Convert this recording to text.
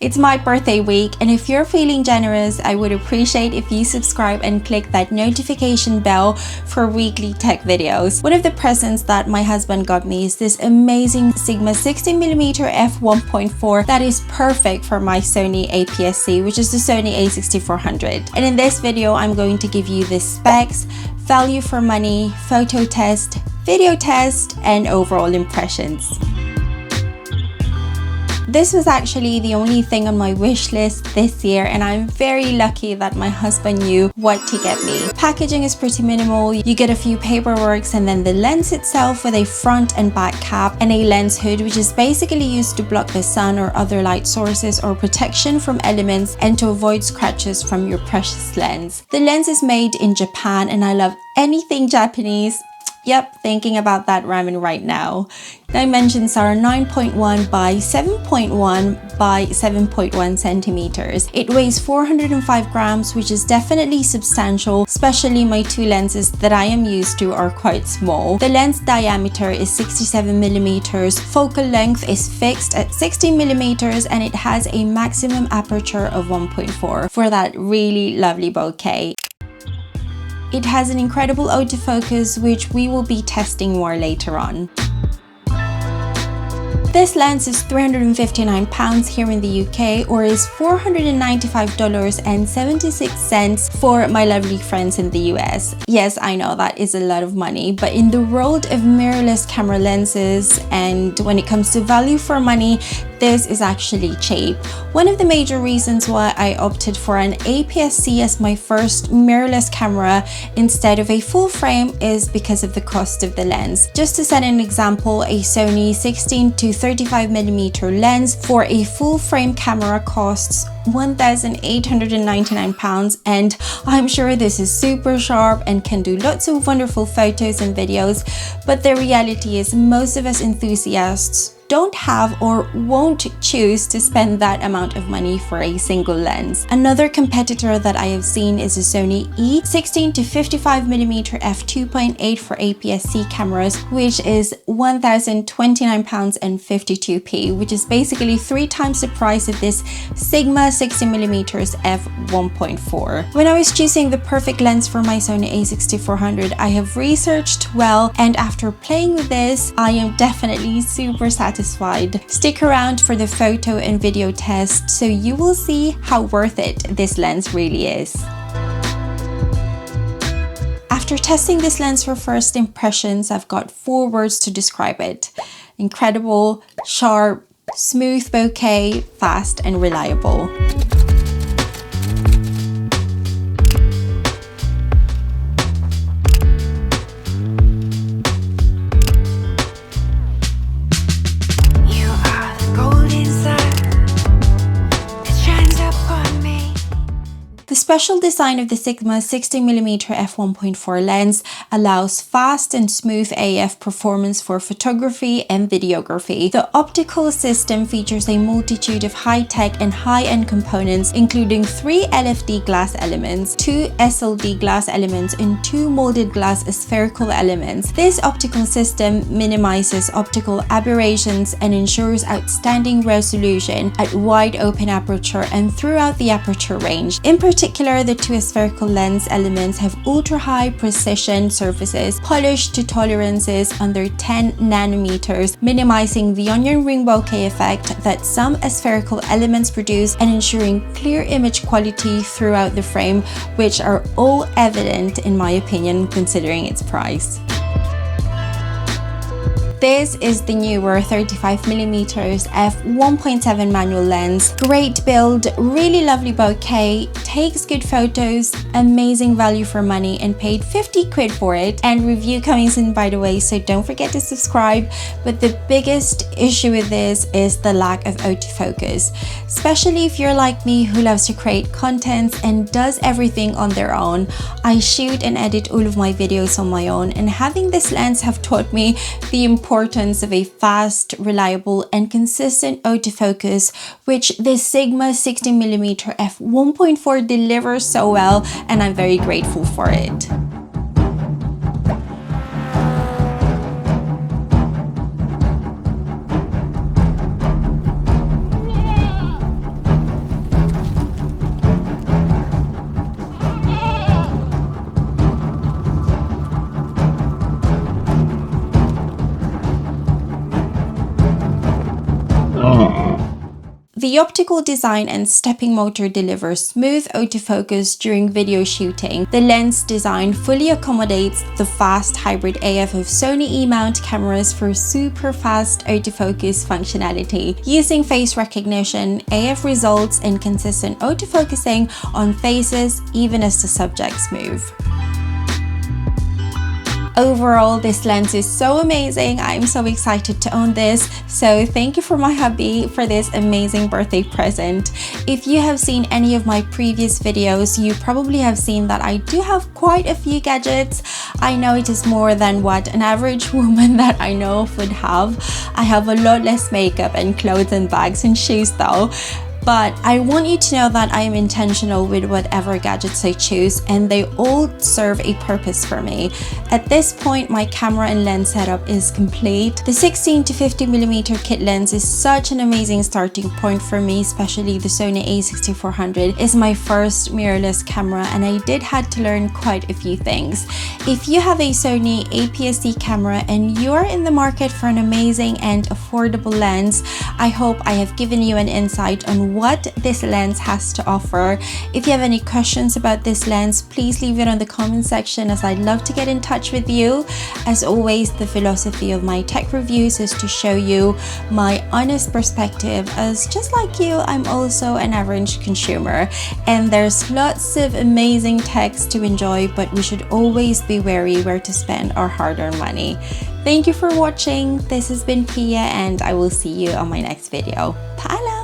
It's my birthday week, and if you're feeling generous, I would appreciate if you subscribe and click that notification bell for weekly tech videos. One of the presents that my husband got me is this amazing Sigma 16mm f1.4 that is perfect for my Sony APSC, which is the Sony A6000. And in this video, I'm going to give you the specs, value for money, photo test, video test, and overall impressions. This was actually the only thing on my wish list this year, and I'm very lucky that my husband knew what to get me. Packaging is pretty minimal. You get a few paperworks and then the lens itself with a front and back cap and a lens hood, which is basically used to block the sun or other light sources or protection from elements and to avoid scratches from your precious lens. The lens is made in Japan, and I love anything Japanese. Yep, thinking about that ramen right now. Dimensions are 9.1 by 7.1 by 7.1 centimeters. It weighs 405 grams, which is definitely substantial, especially my two lenses that I am used to are quite small. The lens diameter is 67 millimeters, focal length is fixed at 60 millimeters, and it has a maximum aperture of 1.4 for that really lovely bokeh. It has an incredible autofocus, which we will be testing more later on. This lens is £359 here in the UK, or is $495.76 for my lovely friends in the US. Yes, I know that is a lot of money, but in the world of mirrorless camera lenses and when it comes to value for money, this is actually cheap. One of the major reasons why I opted for an APS-C as my first mirrorless camera instead of a full frame is because of the cost of the lens. Just to set an example, a Sony 16 to 35mm lens for a full frame camera costs £1,899, and I'm sure this is super sharp and can do lots of wonderful photos and videos, but the reality is most of us enthusiasts don't have or won't choose to spend that amount of money for a single lens. Another competitor that I have seen is a Sony A60 to 55mm f2.8 for APS-C cameras, which is £1,029.52, which is basically 3 times the price of this Sigma 60mm f1.4. When I was choosing the perfect lens for my Sony A6400, I have researched well, and after playing with this, I am definitely super satisfied. Stick around for the photo and video test so you will see how worth it this lens really is. After testing this lens for first impressions, I've got 4 words to describe it: incredible, sharp, smooth bokeh, fast and reliable. The special design of the Sigma 60mm f1.4 lens allows fast and smooth AF performance for photography and videography. The optical system features a multitude of high-tech and high-end components, including 3 LFD glass elements, 2 SLD glass elements, and 2 molded glass spherical elements. This optical system minimizes optical aberrations and ensures outstanding resolution at wide open aperture and throughout the aperture range. In particular, the 2 spherical lens elements have ultra-high precision surfaces, polished to tolerances under 10 nanometers, minimizing the onion ring bokeh effect that some spherical elements produce and ensuring clear image quality throughout the frame, which are all evident in my opinion considering its price. This is the newer 35mm f1.7 manual lens. Great build, really lovely bokeh, takes good photos, amazing value for money, and paid 50 quid for it. And review coming soon, by the way, so don't forget to subscribe. But the biggest issue with this is the lack of autofocus, especially if you're like me who loves to create content and does everything on their own. I shoot and edit all of my videos on my own, and having this lens have taught me the importance of a fast, reliable and consistent autofocus, which this Sigma 60mm f1.4 delivers so well, and I'm very grateful for it. The optical design and stepping motor deliver smooth autofocus during video shooting. The lens design fully accommodates the fast hybrid AF of Sony E-mount cameras for super fast autofocus functionality. Using face recognition, AF results in consistent autofocusing on faces even as the subjects move. Overall, this lens is so amazing. I'm so excited to own this. So thank you for my hubby for this amazing birthday present. If you have seen any of my previous videos, you probably have seen that I do have quite a few gadgets. I know it is more than what an average woman that I know of would have. I have a lot less makeup and clothes and bags and shoes though. But I want you to know that I am intentional with whatever gadgets I choose, and they all serve a purpose for me. At this point, my camera and lens setup is complete. The 16 to 50mm kit lens is such an amazing starting point for me, especially the Sony A6000 is my first mirrorless camera, and I did had to learn quite a few things. If you have a Sony APSC camera and you are in the market for an amazing and affordable lens, I hope I have given you an insight on what this lens has to offer. If you have any questions about this lens, please leave it on the comment section, as I'd love to get in touch with you. As always, the philosophy of my tech reviews is to show you my honest perspective, as just like you, I'm also an average consumer, and there's lots of amazing techs to enjoy, but we should always be wary where to spend our hard-earned money. Thank you for watching. This has been Pia, and I will see you on my next video. Paalam!